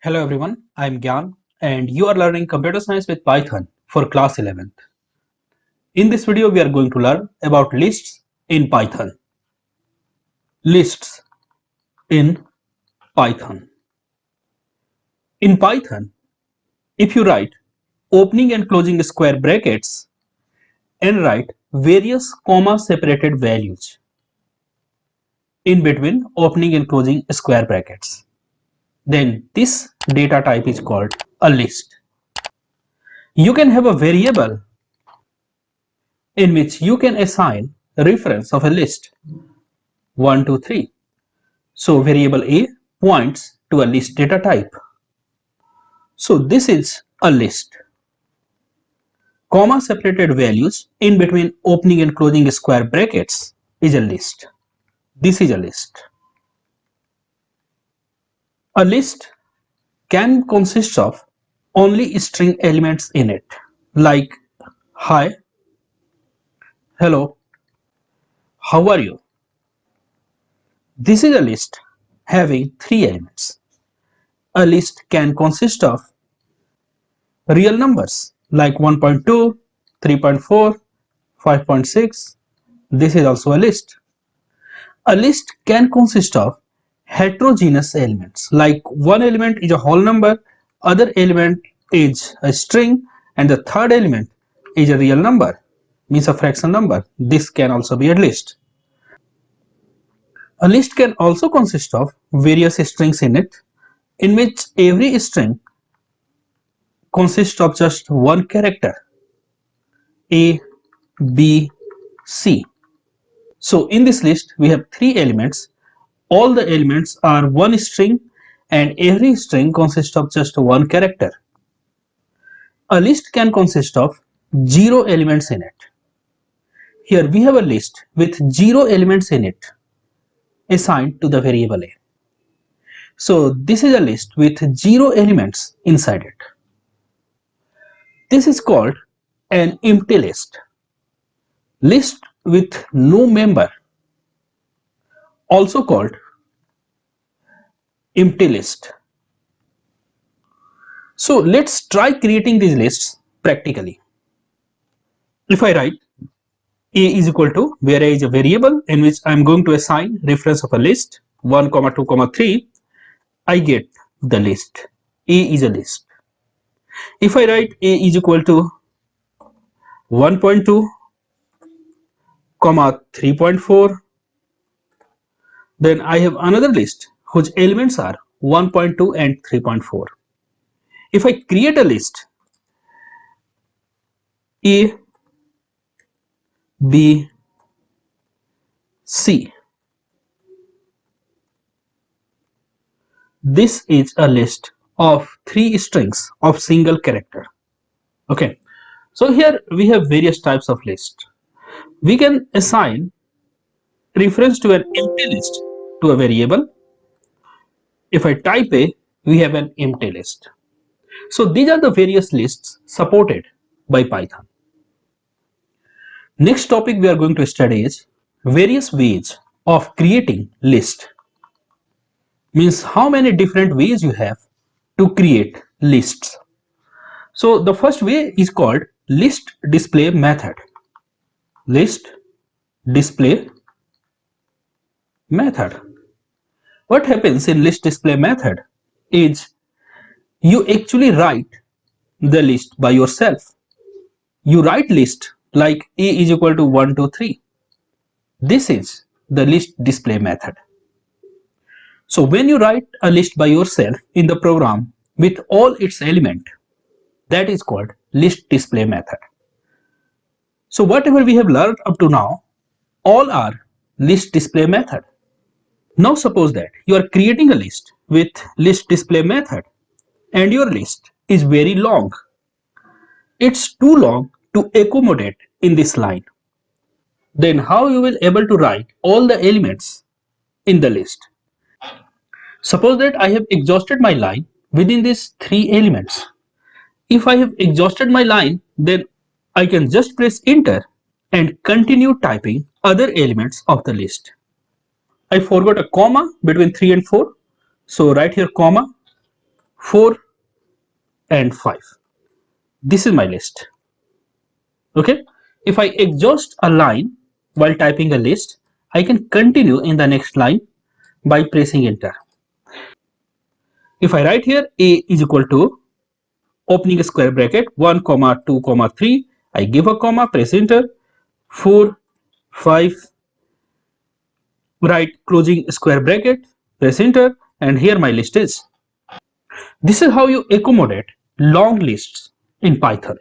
Hello everyone, I am Gyan and you are learning computer science with Python for class 11th. In this video we are going to learn about lists in Python. Lists in Python. In Python, if you write opening and closing square brackets and write various comma separated values in between opening and closing square brackets, then this data type is called a list. You can have a variable in which you can assign reference of a list 1, 2, 3. So variable A points to a list data type. So this is a list. Comma separated values in between opening and closing square brackets is a list. This is a list. A list can consist of only string elements in it, like hi, hello, how are you? This is a list having 3 elements. A list can consist of real numbers like 1.2, 3.4, 5.6. This is also a list. A list can consist of heterogeneous elements like one element is a whole number, other element is a string, and the third element is a real number, means a fraction number. This can also be a list. A list can also consist of various strings in it, in which every string consists of just one character, A, B, C. So in this list we have 3 elements. All the elements are one string and every string consists of just one character. A list can consist of 0 elements in it. Here we have a list with 0 elements in it assigned to the variable A. So this is a list with 0 elements inside it. This is called an empty list. List with no member, also called empty list. So let's try creating these lists practically. If I write A is equal to, where A is a variable in which I am going to assign reference of a list 1, 2, 3, I get the list. A is a list. If I write A is equal to 1.2, 3.4, then I have another list whose elements are 1.2 and 3.4. If I create a list A, B, C, this is a list of 3 strings of single character. Okay, so here we have various types of list. We can assign reference to an empty list to a variable. If I type A, we have an empty list. So these are the various lists supported by Python. Next topic we are going to study is various ways of creating list. Means how many different ways you have to create lists. So the first way is called list display method. List display method. What happens in list display method is you actually write the list by yourself. You write list like A is equal to 1, 2, 3. This is the list display method. So when you write a list by yourself in the program with all its element, that is called list display method. So whatever we have learned up to now, all are list display method. Now suppose that you are creating a list with list display method and your list is very long. It's too long to accommodate in this line. Then how you will able to write all the elements in the list? Suppose that I have exhausted my line within these 3 elements. If I have exhausted my line, then I can just press enter and continue typing other elements of the list. I forgot a comma between 3 and 4. So write here comma 4 and 5. This is my list. Okay, if I exhaust a line while typing a list, I can continue in the next line by pressing enter. If I write here a is equal to opening a square bracket 1 comma 2 comma 3, I give a comma, press enter, 4 5, write closing square bracket, press enter, and here my list is. This is how you accommodate long lists in Python.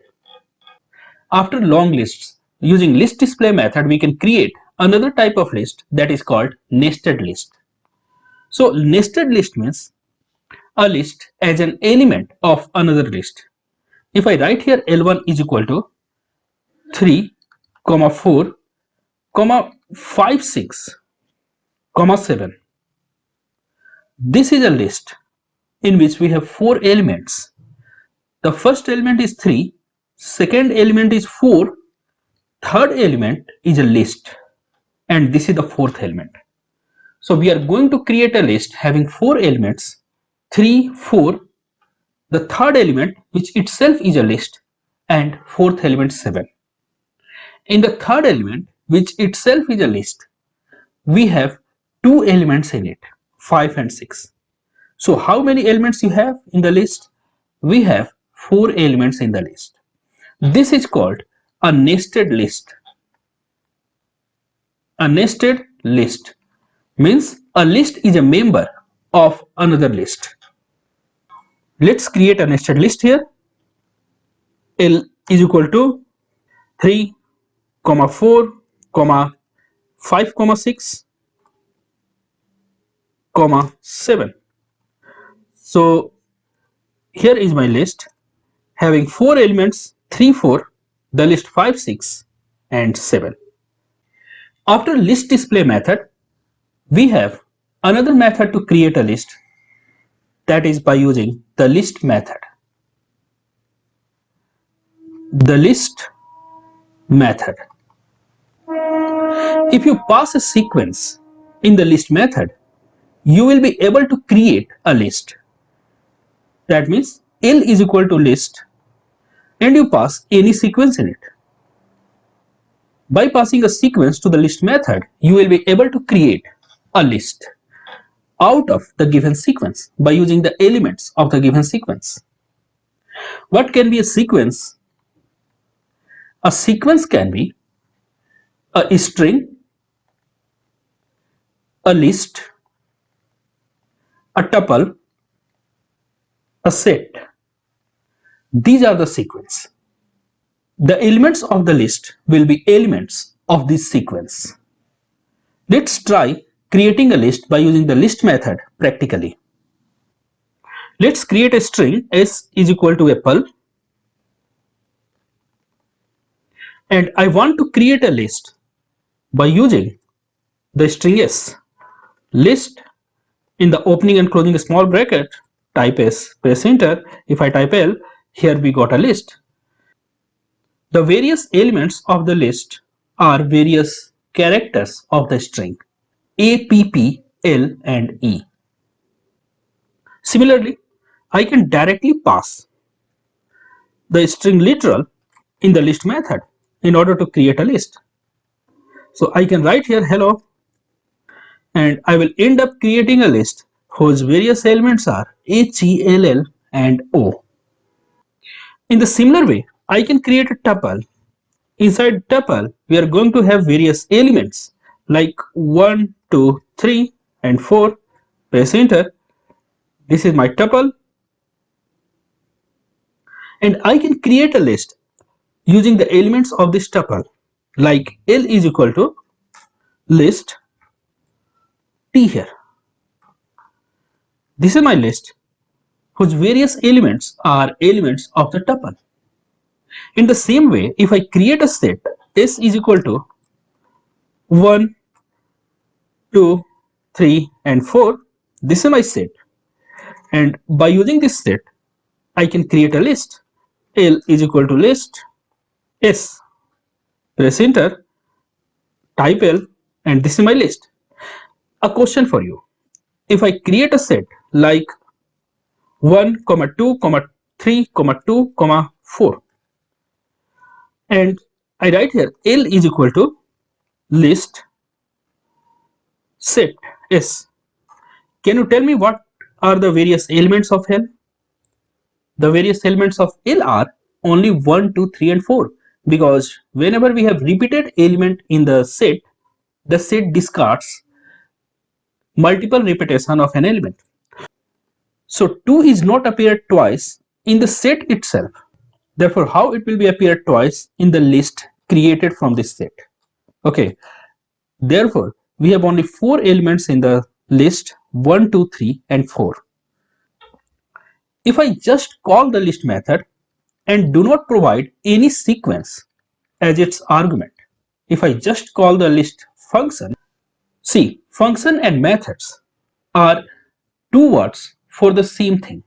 After long lists, using list display method, we can create another type of list that is called nested list. So nested list means a list as an element of another list. If I write here L1 is equal to 3, 4, 5, 6, 7. This is a list in which we have 4 elements. The first element is 3, second element is 4, third element is a list, and this is the fourth element. So we are going to create a list having 4 elements, 3, 4, the third element which itself is a list, and fourth element 7. In the third element which itself is a list, we have 2 elements in it, 5 and 6. So how many elements you have in the list? We have 4 elements in the list. This is called a nested list. A nested list means a list is a member of another list. Let's create a nested list here. L is equal to 3, 4, 5, 6, 7. So here is my list having 4 elements, 3, 4, the list 5, 6 and 7. After list display method, we have another method to create a list, that is by using the list method. The list method. If you pass a sequence in the list method, you will be able to create a list. That means L is equal to list and you pass any sequence in it. By passing a sequence to the list method, you will be able to create a list out of the given sequence by using the elements of the given sequence. What can be a sequence? A sequence can be a string, a list, a tuple, a set. These are the sequence. The elements of the list will be elements of this sequence. Let's try creating a list by using the list method practically. Let's create a string s is equal to apple, and I want to create a list by using the string s. List, in the opening and closing a small bracket, type s, press enter. If I type l, here we got a list. The various elements of the list are various characters of the string A, P, P, L and E. Similarly, I can directly pass the string literal in the list method in order to create a list. So I can write here hello, and I will end up creating a list whose various elements are H, E, L, L and O. In the similar way, I can create a tuple. Inside tuple, we are going to have various elements like 1, 2, 3 and 4. Press enter. This is my tuple. And I can create a list using the elements of this tuple, like L is equal to list T here. This is my list whose various elements are elements of the tuple. In the same way, if I create a set S is equal to 1, 2, 3 and 4, this is my set, and by using this set I can create a list. L is equal to list S. Press enter, type L, and this is my list. A question for you: if I create a set like 1, 2, 3, 2, 4. And I write here L is equal to list set S. Can you tell me what are the various elements of L? The various elements of L are only 1, 2, 3 and 4, because whenever we have repeated element in the set discards multiple repetition of an element. So 2 is not appeared twice in the set itself. Therefore, how it will be appeared twice in the list created from this set? Okay. Therefore, we have only 4 elements in the list 1, 2, 3 and 4. If I just call the list method and do not provide any sequence as its argument, if I just call the list function, see, function and methods are two words for the same thing.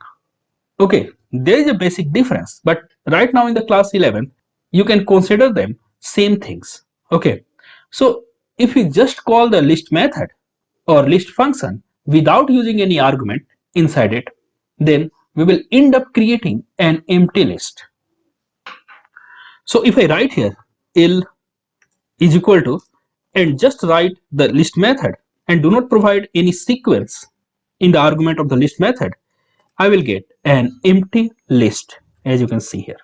Okay, there is a basic difference, but right now in the class 11, you can consider them same things. Okay, so if we just call the list method or list function without using any argument inside it, then we will end up creating an empty list. So if I write here L is equal to and just write the list method and do not provide any sequence in the argument of the list method, I will get an empty list, as you can see here.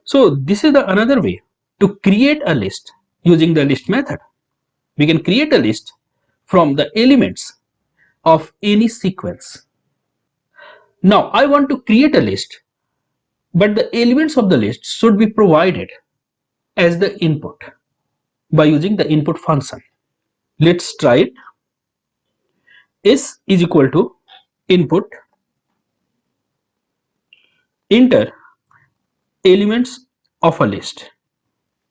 So this is the another way to create a list using the list method. We can create a list from the elements of any sequence. Now I want to create a list, but the elements of the list should be provided as the input by using the input function. Let's try it. S is equal to input enter elements of a list.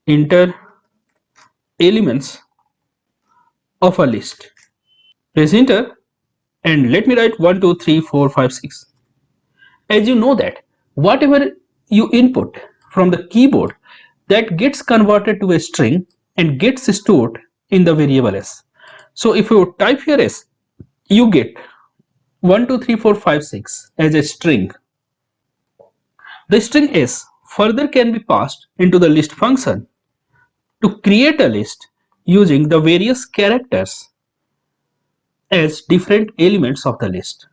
Enter elements of a list. Press enter and let me write 1, 2, 3, 4, 5, 6. As you know that whatever you input from the keyboard, that gets converted to a string and gets stored in the variable s. So if you type here s, you get 1, 2, 3, 4, 5, 6 as a string. The string s further can be passed into the list function to create a list using the various characters as different elements of the list.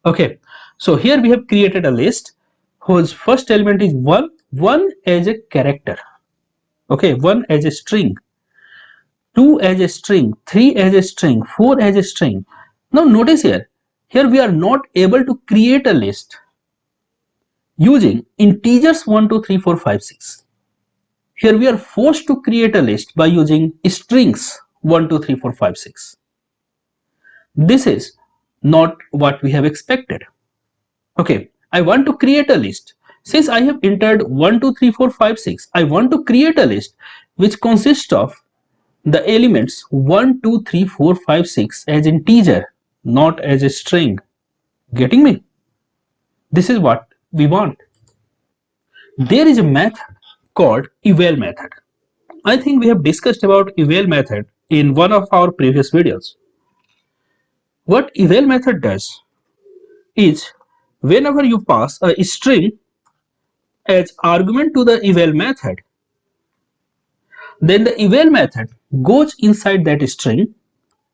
Okay, so here we have created a list whose first element is 1 as a character. Okay, 1 as a string, 2 as a string, 3 as a string, 4 as a string. Now notice here we are not able to create a list using integers 1, 2, 3, 4, 5, 6. Here we are forced to create a list by using strings 1, 2, 3, 4, 5, 6. This is not what we have expected. Okay, I want to create a list. Since I have entered 1, 2, 3, 4, 5, 6, I want to create a list which consists of the elements 1, 2, 3, 4, 5, 6 as integer, not as a string. Getting me? This is what we want. There is a method called eval method. I think we have discussed about eval method in one of our previous videos. What eval method does is whenever you pass a string as argument to the eval method, then the eval method goes inside that string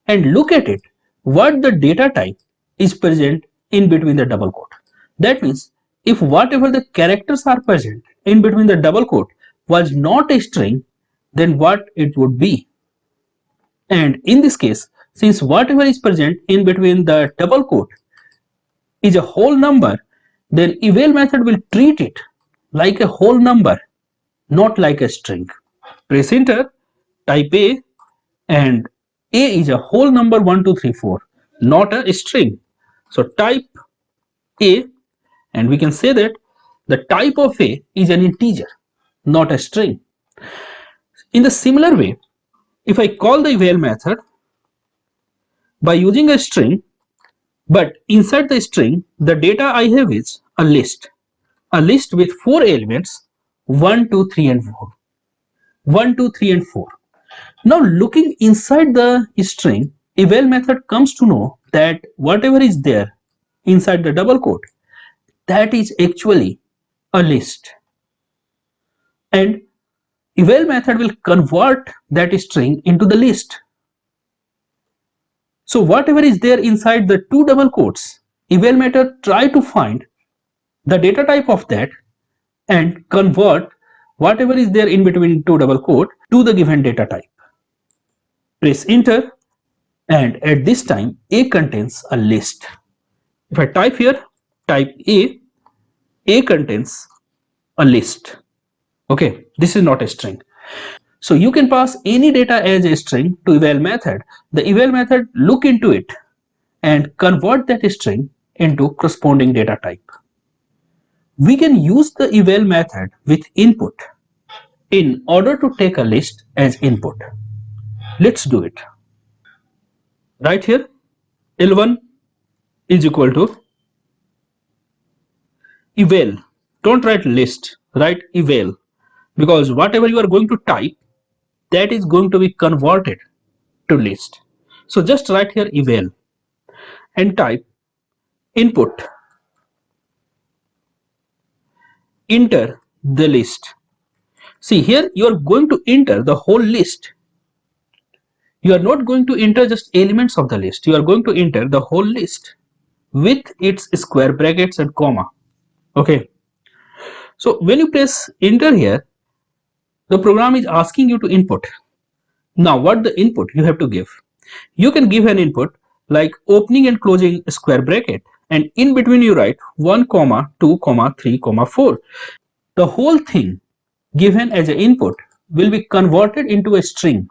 and look at it what the data type is present in between the double quote. That means if whatever the characters are present in between the double quote was not a string, then what it would be. And in this case, since whatever is present in between the double quote is a whole number, then eval method will treat it like a whole number, not like a string. Press enter, type A, and A is a whole number 1, 2, 3, 4, not a string. So type A, and we can say that the type of A is an integer, not a string. In the similar way, if I call the eval method by using a string, but inside the string, the data I have is a list with 4 elements 1, 2, 3 and 4. 1, 2, 3 and 4. Now looking inside the string, eval method comes to know that whatever is there inside the double quote, that is actually a list, and eval method will convert that string into the list. So whatever is there inside the two double quotes, eval method try to find the data type of that and convert whatever is there in between two double quote to the given data type. Press enter, and at this time A contains a list. If I type here, type A contains a list. Okay, this is not a string. So you can pass any data as a string to eval method. The eval method look into it and convert that string into corresponding data type. We can use the eval method with input in order to take a list as input. Let's do it. Right here, L1 is equal to eval. Don't write list, write eval, because whatever you are going to type, that is going to be converted to list. So just write here eval and type input, enter the list. See here, you are going to enter the whole list. You are not going to enter just elements of the list. You are going to enter the whole list with its square brackets and comma. Okay. So when you press enter here, the program is asking you to input. Now what the input you have to give? You can give an input like opening and closing square bracket, and in between you write 1, 2, 3, 4. The whole thing given as an input will be converted into a string,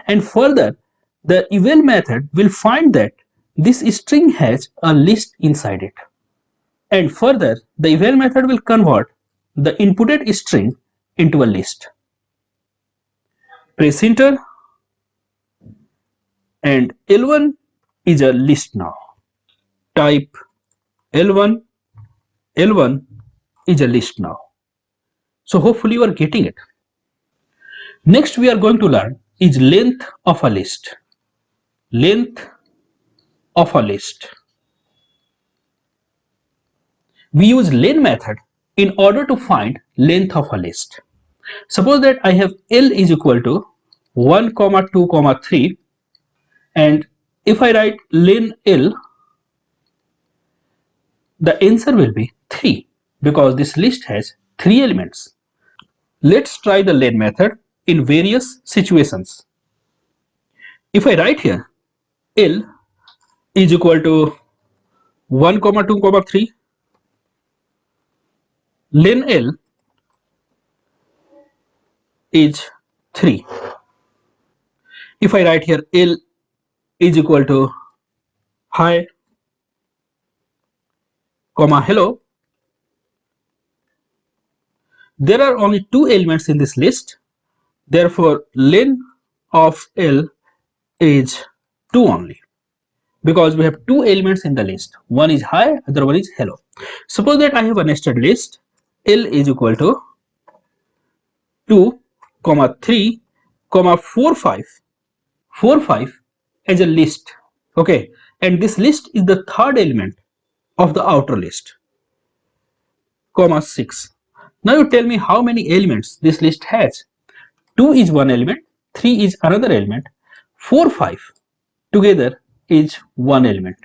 and further the eval method will find that this string has a list inside it, and further the eval method will convert the inputted string into a list. Press enter, and L1 is a list now. Type L1, L1 is a list now. So hopefully you are getting it. Next we are going to learn is length of a list. Length of a list. We use len method in order to find length of a list. Suppose that I have L is equal to 1, 2, 3, and if I write len L, the answer will be 3 because this list has 3 elements. Let's try the len method in various situations. If I write here L is equal to 1, 2, 3, len L is 3. If I write here L is equal to hi, hello, there are only 2 elements in this list, therefore len of L is 2 only, because we have 2 elements in the list. One is hi, other one is hello. Suppose that I have a nested list, L is equal to 2, 3, 4, 5. 4, 5 as a list. Okay, and this list is the third element of the outer list, 6. Now you tell me how many elements this list has. 2 is one element, 3 is another element, 4, 5 together is one element.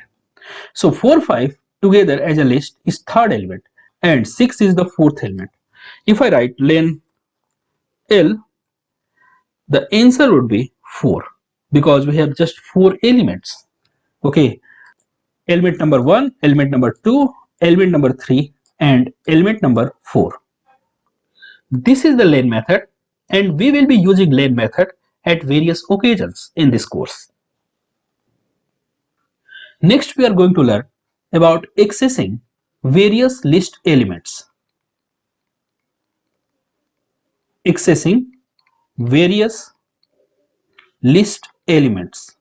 So 4, 5 together as a list is third element, and 6 is the fourth element. If I write len L, the answer would be 4 because we have just 4 elements. Okay, element number 1, element number 2, element number 3, and element number 4. This is the len method, and we will be using len method at various occasions in this course. Next we are going to learn about accessing various list elements. Accessing various list elements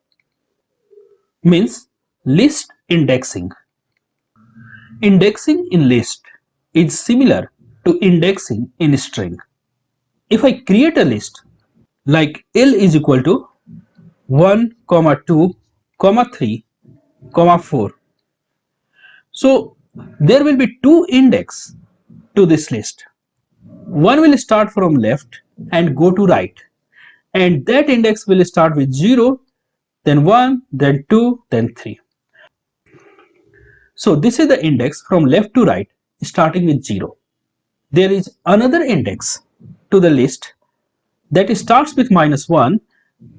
means list indexing. Indexing in list is similar to indexing in string. If I create a list like L is equal to 1, 2, 3, 4. So there will be two index to this list. One will start from left and go to right, and that index will start with 0, then 1, then 2, then 3. So this is the index from left to right starting with 0. There is another index to the list that starts with -1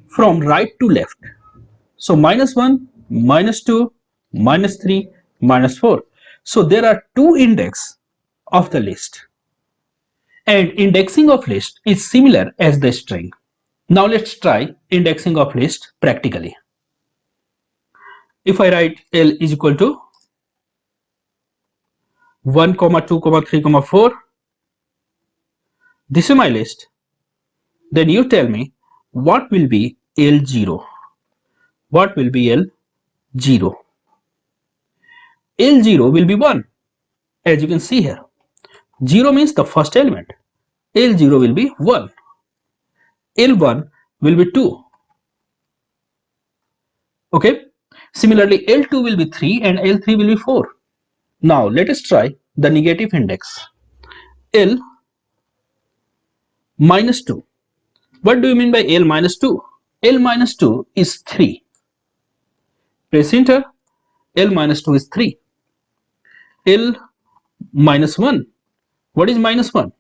from right to left. So -1, -2, -3, -4. So there are two index of the list. And indexing of list is similar as the string. Now let's try indexing of list practically. If I write L is equal to 1, 2, 3, 4, this is my list. Then you tell me what will be L0. What will be L0? L0 will be 1, as you can see here. 0 means the first element. L0 will be 1. L1 will be 2. Okay. Similarly, L2 will be 3 and L3 will be 4. Now let us try the negative index. L minus 2. What do you mean by L minus 2? L minus 2 is 3. Press enter. L minus 2 is 3. L minus 1. What is minus 1?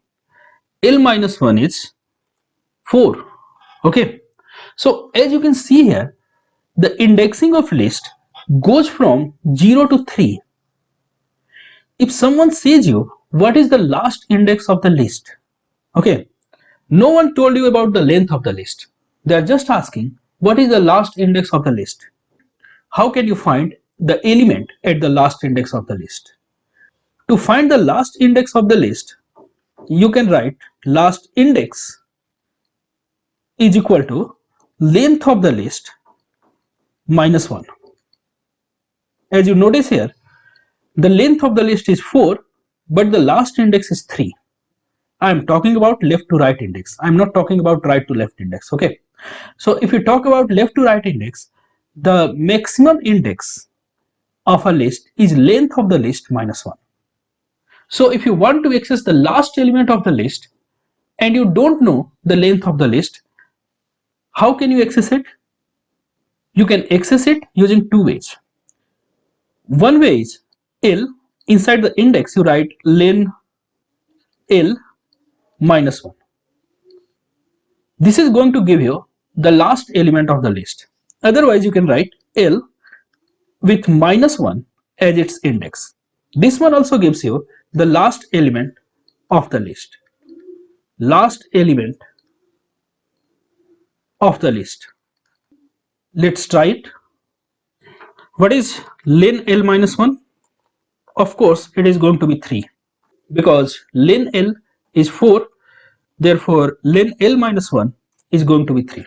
L minus 1 is 4. Okay. So as you can see here, the indexing of list goes from 0 to 3. If someone says you what is the last index of the list, okay, no one told you about the length of the list. They are just asking what is the last index of the list. How can you find the element at the last index of the list? To find the last index of the list, you can write last index is equal to length of the list minus 1. As you notice here, the length of the list is 4, but the last index is 3. I am talking about left to right index. I am not talking about right to left index. Okay. So if you talk about left to right index, the maximum index of a list is length of the list minus 1. So if you want to access the last element of the list and you don't know the length of the list, how can you access it? You can access it using two ways. One way is L, inside the index you write len L minus 1. This is going to give you the last element of the list. Otherwise you can write L with minus 1 as its index. This one also gives you the last element of the list. Last element of the list. Let's try it. What is len L minus 1? Of course, it is going to be 3 because len L is 4. Therefore, len L minus 1 is going to be 3.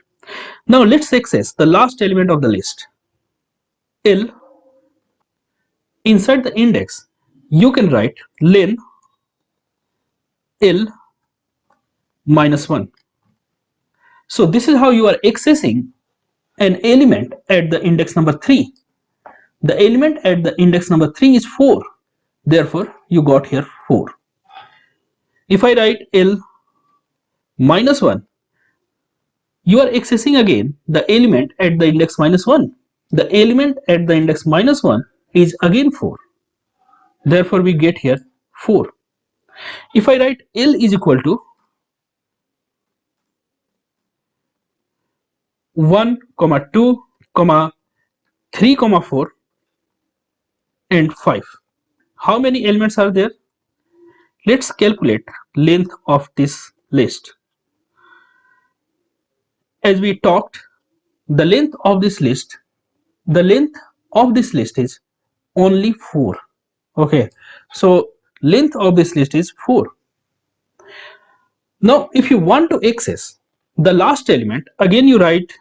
Now let's access the last element of the list. L, inside the index, you can write len L minus 1. So this is how you are accessing an element at the index number 3. The element at the index number 3 is 4. Therefore, you got here 4. If I write L minus 1, you are accessing again the element at the index minus 1. The element at the index minus 1 is again 4. Therefore, we get here 4. If I write L is equal to 1, 2, 3, 4 and 5. How many elements are there? Let's calculate length of this list. As we talked, the length of this list is only 4. Okay, so length of this list is 4. Now if you want to access the last element, again you write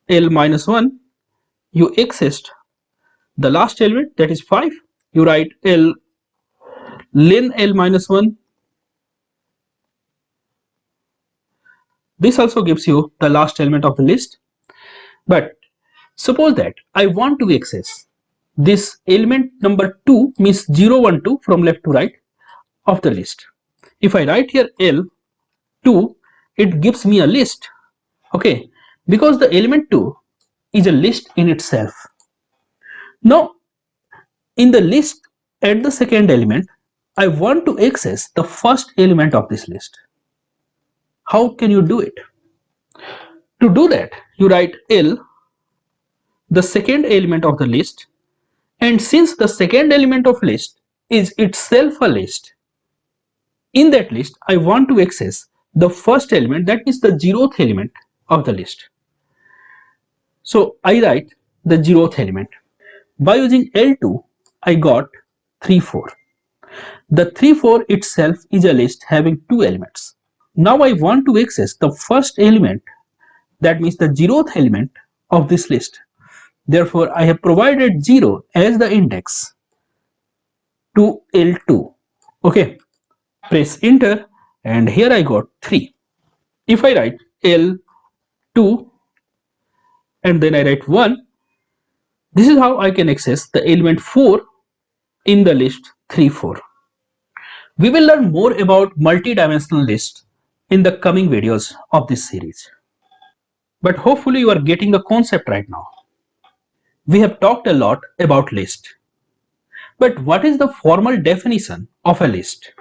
L minus 1, you accessed the last element, that is 5. You write L len L minus 1. This also gives you the last element of the list. But suppose that I want to access this element number 2 means 0, 1, 2 from left to right of the list. If I write here L2, it gives me a list. Okay, because the element 2 is a list in itself. Now, in the list at the second element, I want to access the first element of this list. How can you do it? To do that, you write L, the second element of the list, and since the second element of list is itself a list, in that list I want to access the first element, that is the 0th element of the list. So I write the 0th element. By using L2, I got 3, 4. The 3, 4 itself is a list having 2 elements. Now I want to access the first element, that means the 0th element of this list. Therefore, I have provided 0 as the index to L2. Okay, press enter and here I got 3. If I write L2 and then I write 1, this is how I can access the element 4 in the list 3, 4. We will learn more about multi-dimensional lists in the coming videos of this series. But hopefully you are getting the concept right now. We have talked a lot about list. But what is the formal definition of a list?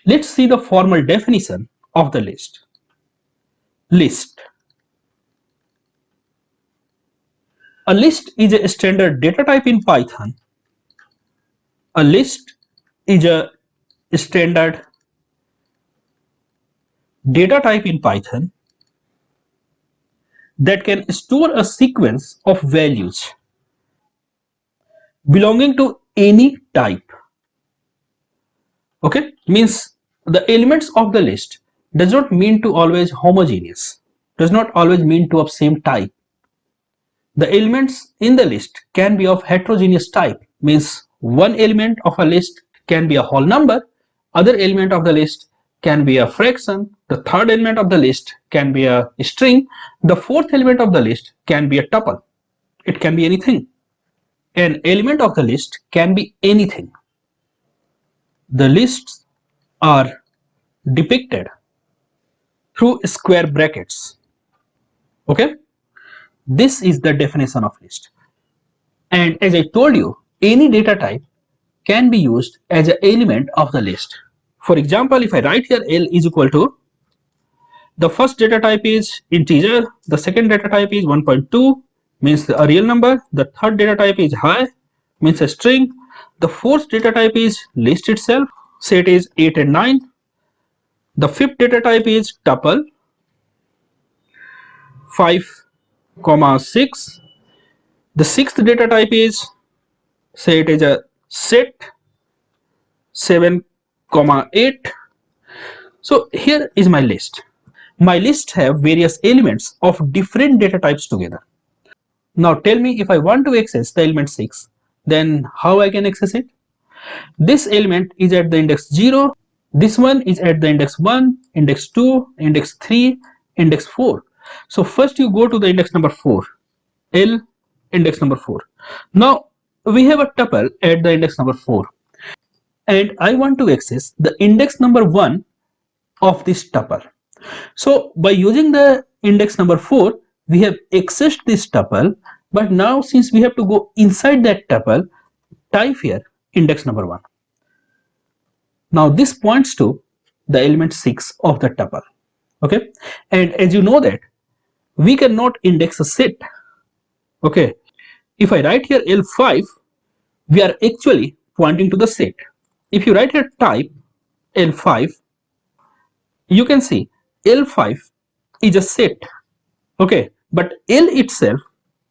Let's see the formal definition of the list. List. A list is a standard data type in Python. A list is a standard data type in Python that can store a sequence of values belonging to any type. Okay, means the elements of the list does not mean to always homogeneous, does not always mean to of same type. The elements in the list can be of heterogeneous type, means one element of a list can be a whole number, other element of the list can be a fraction, the third element of the list can be a string, the fourth element of the list can be a tuple. It can be anything. An element of the list can be anything. The lists are depicted through square brackets. Okay, this is the definition of list. And as I told you, any data type can be used as an element of the list. For example, if I write here L is equal to, the first data type is integer, the second data type is 1.2, means a real number, the third data type is high, means a string, the fourth data type is list itself, say it is 8 and 9, the fifth data type is tuple, 5, 6, the sixth data type is, say it is a set, 7, 8. So here is my list. My list have various elements of different data types together. Now tell me, if I want to access the element 6, then how I can access it? This element is at the index 0, this one is at the index 1, index 2, index 3, index 4. So first you go to the index number 4, L index number 4. Now we have a tuple at the index number 4 and I want to access the index number 1 of this tuple. So by using the index number 4, we have accessed this tuple, but now since we have to go inside that tuple, type here index number 1. Now this points to the element 6 of the tuple. Okay, and as you know that we cannot index a set. Okay, if I write here L5, we are actually pointing to the set. If you write here type L5, you can see L5 is a set. Okay, but L itself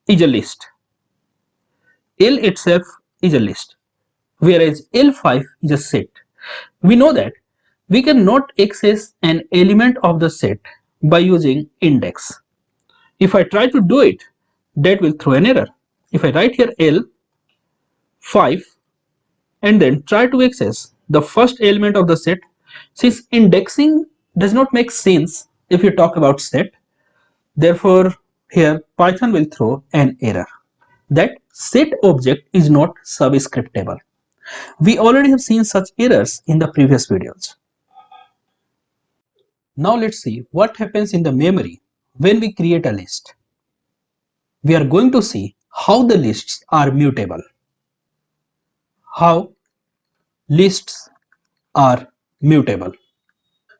is a list. L itself is a list, whereas L5 is a set. We know that we cannot access an element of the set by using index. If I try to do it, that will throw an error. If I write here L5 and then try to access the first element of the set, since indexing does not make sense if you talk about set, therefore here Python will throw an error. that set object is not subscriptable. We already have seen such errors in the previous videos. Now let's see what happens in the memory when we create a list. We are going to see how the lists are mutable. How lists are mutable.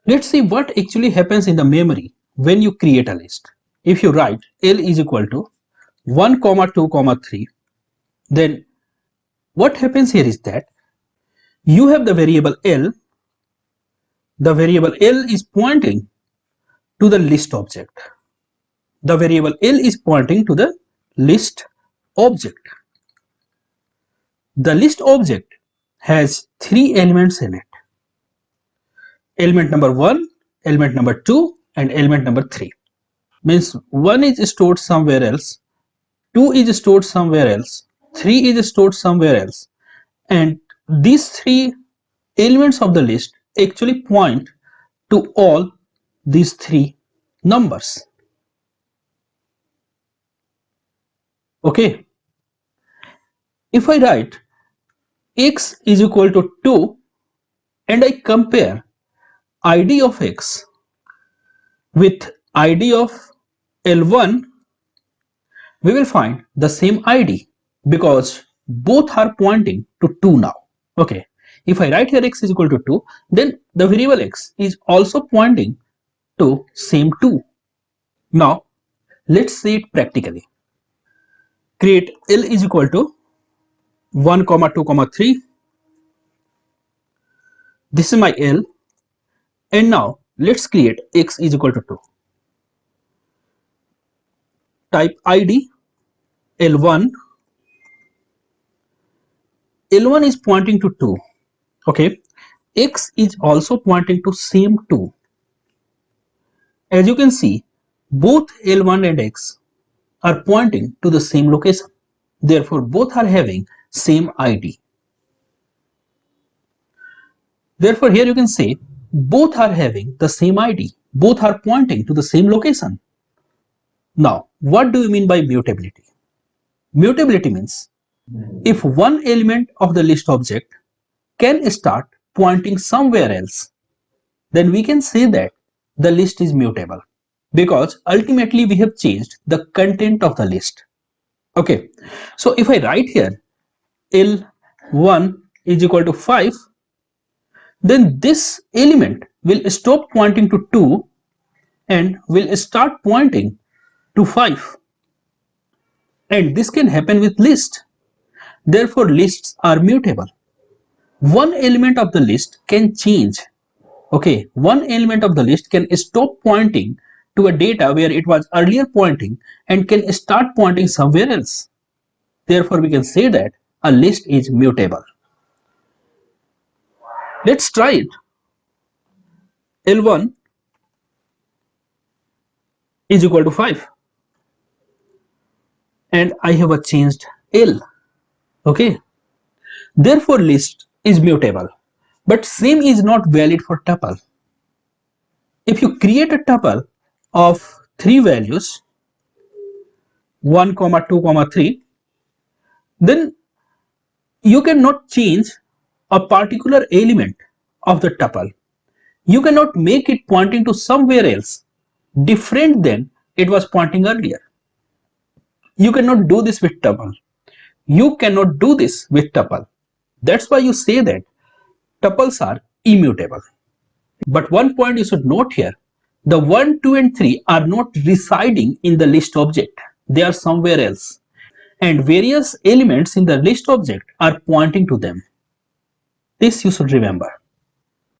Let's see what actually happens in the memory when you create a list. If you write L is equal to 1, 2, 3, then what happens here is that you have the variable L. The variable L is pointing to the list object. The variable L is pointing to the list object. The list object has 3 elements in it. Element number 1, element number 2, and element number 3. Means 1 is stored somewhere else, 2 is stored somewhere else, 3 is stored somewhere else, and these 3 elements of the list actually point to all these 3 numbers. Okay, if I write x is equal to 2 and I compare id of x with id of L1, we will find the same id because both are pointing to 2 now. Okay, if I write here x is equal to 2, then the variable x is also pointing to same 2. Now let's see it practically. Create L is equal to 1, 2, 3. This is my L, and now let's create x is equal to 2. Type id L1. L1 is pointing to 2. Okay, x is also pointing to same 2. As you can see, both L1 and x are pointing to the same location. Therefore, both are having same id. Therefore, here you can say both are having the same id. Both are pointing to the same location. Now, what do you mean by mutability? Mutability means if one element of the list object can start pointing somewhere else, then we can say that the list is mutable because ultimately we have changed the content of the list. Okay, so if I write here L1 is equal to 5, then this element will stop pointing to 2 and will start pointing to 5. And this can happen with list. Therefore, lists are mutable. One element of the list can change. Okay, one element of the list can stop pointing to a data where it was earlier pointing and can start pointing somewhere else. Therefore, we can say that a list is mutable. Let's try it. L1 is equal to 5 and I have a changed L. Okay, therefore list is mutable, but same is not valid for tuple. If you create a tuple of 3 values 1, 2, 3, then you cannot change a particular element of the tuple. You cannot make it pointing to somewhere else different than it was pointing earlier. You cannot do this with tuple. You cannot do this with tuple. That's why you say that tuples are immutable. But one point you should note here, the 1, 2 and 3 are not residing in the list object. They are somewhere else. And various elements in the list object are pointing to them. This you should remember.